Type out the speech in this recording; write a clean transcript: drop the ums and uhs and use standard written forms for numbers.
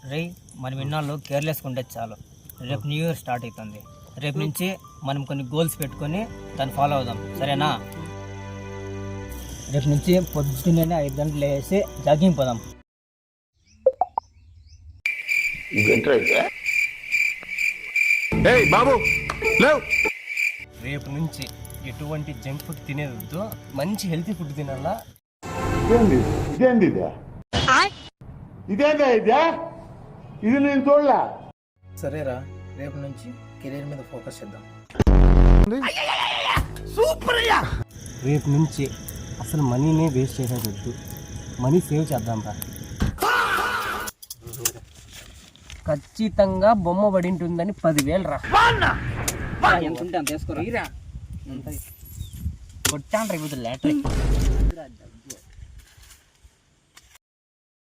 రే మనం ఇన్నాళ్ళు కేర్లెస్గా ఉండేది చాలు. రేపు న్యూ ఇయర్ స్టార్ట్ అవుతుంది. రేపు నుంచి మనం కొన్ని గోల్స్ పెట్టుకొని దాన్ని ఫాలో అవుదాం, సరేనా? రేపు నుంచి పొద్దున్నే 5 గంటలు లేసి జాగింగ్ పోదాం. బాబు రేపు నుంచి ఎటువంటి జంక్ ఫుడ్ తినేదొద్దు, మంచి హెల్తీ ఫుడ్ తినాలా. ఇది నేను చూడలే. సరేరా, రేపు నుంచి కెరీర్ మీద ఫోకస్ చేద్దాం. రేపు నుంచి అసలు మనీనే వేస్ట్ చేసేదొద్దు, మనీ సేవ్ చేద్దాం రా. ఖచ్చితంగా బొమ్మ పడి ఉంటుందని 10,000 రా. ఎంత ఉంటే అంత వేసుకోరా. కొట్టాను రేపు లేటర్.